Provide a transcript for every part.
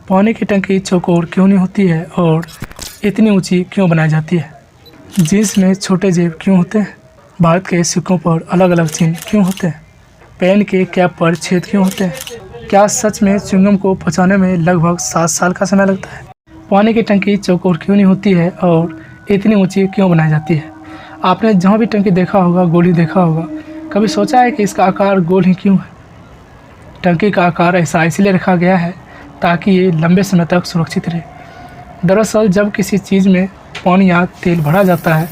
पानी की टंकी चौकोर क्यों नहीं होती है और इतनी ऊंची क्यों बनाई जाती है? जींस में छोटे जेब क्यों होते हैं? भारत के सिक्कों पर अलग अलग चिन्ह क्यों होते हैं? पेन के कैप पर छेद क्यों होते हैं? क्या सच में च्युइंगम को पचाने में लगभग 7 साल का समय लगता है? पानी की टंकी चौकोर क्यों नहीं होती है और इतनी ऊंची क्यों बनाई जाती है? आपने जहाँ भी टंकी देखा होगा, गोली देखा होगा, कभी सोचा है कि इसका आकार गोल ही क्यों है? टंकी का आकार ऐसा इसलिए रखा गया है ताकि ये लंबे समय तक सुरक्षित रहे। दरअसल जब किसी चीज़ में पानी या तेल भरा जाता है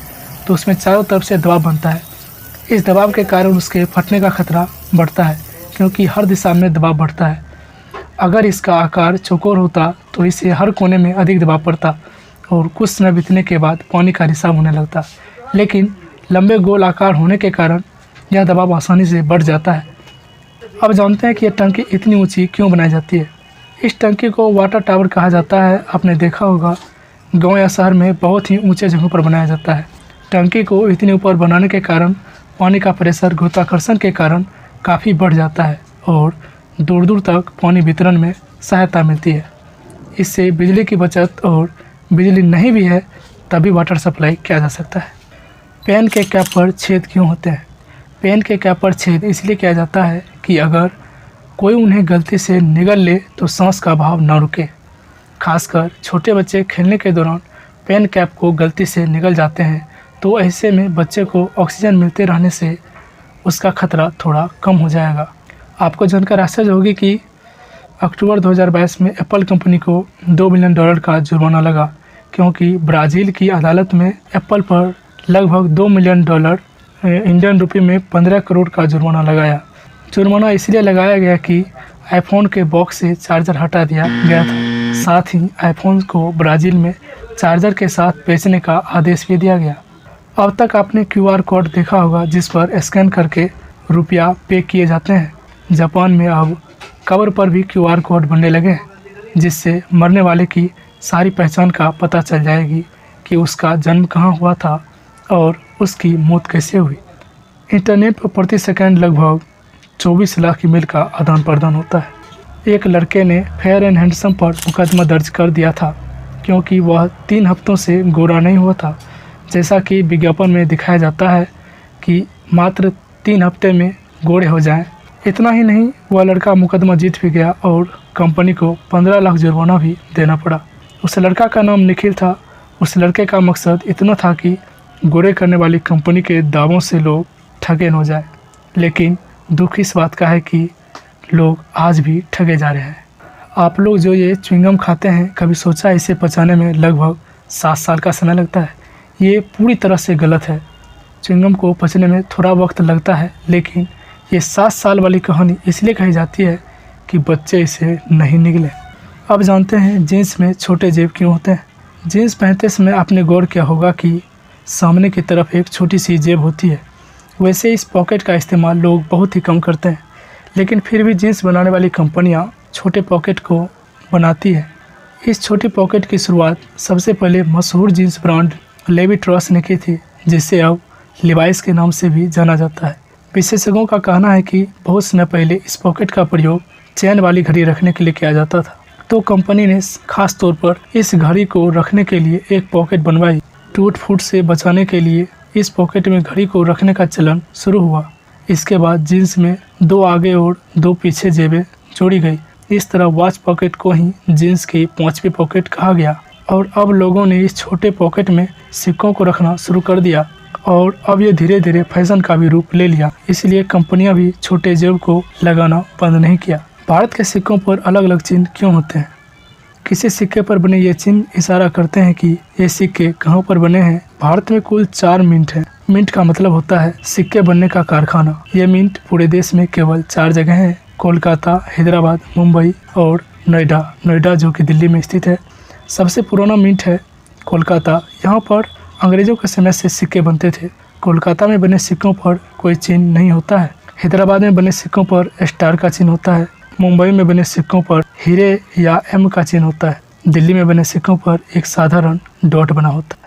तो उसमें चारों तरफ से दबाव बनता है। इस दबाव के कारण उसके फटने का खतरा बढ़ता है क्योंकि हर दिशा में दबाव बढ़ता है। अगर इसका आकार चौकोर होता तो इसे हर कोने में अधिक दबाव पड़ता और कुछ समय बीतने के बाद पानी का रिसाव होने लगता। लेकिन लंबे गोल आकार होने के कारण यह दबाव आसानी से बढ़ जाता है। अब जानते हैं कि यह टंकी इतनी ऊंची क्यों बनाई जाती है। इस टंकी को वाटर टावर कहा जाता है। आपने देखा होगा गांव या शहर में बहुत ही ऊंचे जगहों पर बनाया जाता है। टंकी को इतने ऊपर बनाने के कारण पानी का प्रेशर गुरुत्वाकर्षण के कारण काफ़ी बढ़ जाता है और दूर दूर तक पानी वितरण में सहायता मिलती है। इससे बिजली की बचत और बिजली नहीं भी है तभी वाटर सप्लाई किया जा सकता है। पेन के कैप पर छेद क्यों होते हैं? पेन के कैप पर छेद इसलिए किया जाता है कि अगर कोई उन्हें गलती से निगल ले तो सांस का बहाव न रुके। खासकर छोटे बच्चे खेलने के दौरान पेन कैप को गलती से निगल जाते हैं तो ऐसे में बच्चे को ऑक्सीजन मिलते रहने से उसका खतरा थोड़ा कम हो जाएगा। आपको जानकर आश्चर्य होगी कि अक्टूबर 2022 में एप्पल कंपनी को $2 बिलियन का जुर्माना लगा क्योंकि ब्राज़ील की अदालत में एप्पल पर लगभग $2 मिलियन इंडियन रुपये में 15 करोड़ का जुर्माना लगाया। जुर्माना इसलिए लगाया गया कि आईफोन के बॉक्स से चार्जर हटा दिया गया था। साथ ही आईफोन को ब्राज़ील में चार्जर के साथ बेचने का आदेश भी दिया गया। अब तक आपने QR कोड देखा होगा जिस पर स्कैन करके रुपया पे किए जाते हैं। जापान में अब कवर पर भी QR कोड बनने लगे हैं जिससे मरने वाले की सारी पहचान का पता चल जाएगी कि उसका जन्म कहाँ हुआ था और उसकी मौत कैसे हुई। इंटरनेट पर प्रति सेकंड लगभग 24 लाख ईमेल का आदान प्रदान होता है। एक लड़के ने फेयर एंड हैंडसम पर मुकदमा दर्ज कर दिया था क्योंकि वह 3 हफ्तों से गोरा नहीं हुआ था। जैसा कि विज्ञापन में दिखाया जाता है कि मात्र 3 हफ्ते में गोरे हो जाएं। इतना ही नहीं, वह लड़का मुकदमा जीत भी गया और कंपनी को 15 लाख जुर्माना भी देना पड़ा। उस लड़का का नाम निखिल था। उस लड़के का मकसद इतना था कि गोरे करने वाली कंपनी के दावों से लोग ठगे न जाए। लेकिन दुख इस बात का है कि लोग आज भी ठगे जा रहे हैं। आप लोग जो ये च्युइंगम खाते हैं, कभी सोचा इसे पचाने में लगभग 7 साल का समय लगता है? ये पूरी तरह से गलत है। च्युइंगम को पचने में थोड़ा वक्त लगता है, लेकिन ये 7 साल वाली कहानी इसलिए कही जाती है कि बच्चे इसे नहीं निगलें। अब जानते हैं जीन्स में छोटे जेब क्यों होते हैं। जीन्स पहनते समय आपने गौर किया होगा कि सामने की तरफ एक छोटी सी जेब होती है। वैसे इस पॉकेट का इस्तेमाल लोग बहुत ही कम करते हैं, लेकिन फिर भी जीन्स बनाने वाली कंपनियां छोटे पॉकेट को बनाती है। इस छोटी पॉकेट की शुरुआत सबसे पहले मशहूर जीन्स ब्रांड लेवी ट्रॉस ने की थी, जिसे अब लिवाइस के नाम से भी जाना जाता है। विशेषज्ञों का कहना है कि बहुत समय पहले इस पॉकेट का प्रयोग चैन वाली घड़ी रखने के लिए किया जाता था, तो कंपनी ने खास तौर पर इस घड़ी को रखने के लिए एक पॉकेट बनवाई। टूट फूट से बचाने के लिए इस पॉकेट में घड़ी को रखने का चलन शुरू हुआ। इसके बाद जीन्स में 2 आगे और 2 पीछे जेबें जोड़ी गई। इस तरह वॉच पॉकेट को ही जीन्स की 5वीं पॉकेट कहा गया और अब लोगों ने इस छोटे पॉकेट में सिक्कों को रखना शुरू कर दिया और अब ये धीरे धीरे फैशन का भी रूप ले लिया। इसलिए कंपनियां भी छोटे जेब को लगाना बंद नहीं किया। भारत के सिक्कों पर अलग अलग चिन्ह क्यों होते हैं? किसी सिक्के पर बने ये चिन्ह इशारा करते हैं कि ये सिक्के कहाँ पर बने हैं। भारत में कुल 4 मिंट हैं। मिंट का मतलब होता है सिक्के बनने का कारखाना। ये मिंट पूरे देश में केवल 4 जगह हैं: कोलकाता, हैदराबाद, मुंबई और नोएडा। नोएडा जो कि दिल्ली में स्थित है। सबसे पुराना मिंट है कोलकाता। यहाँ पर अंग्रेजों के समय से सिक्के बनते थे। कोलकाता में बने सिक्कों पर कोई चिन्ह नहीं होता है। हैदराबाद में बने सिक्कों पर स्टार का चिन्ह होता है। मुंबई में बने सिक्कों पर हीरे या M का चिन्ह होता है। दिल्ली में बने सिक्कों पर एक साधारण डॉट बना होता है।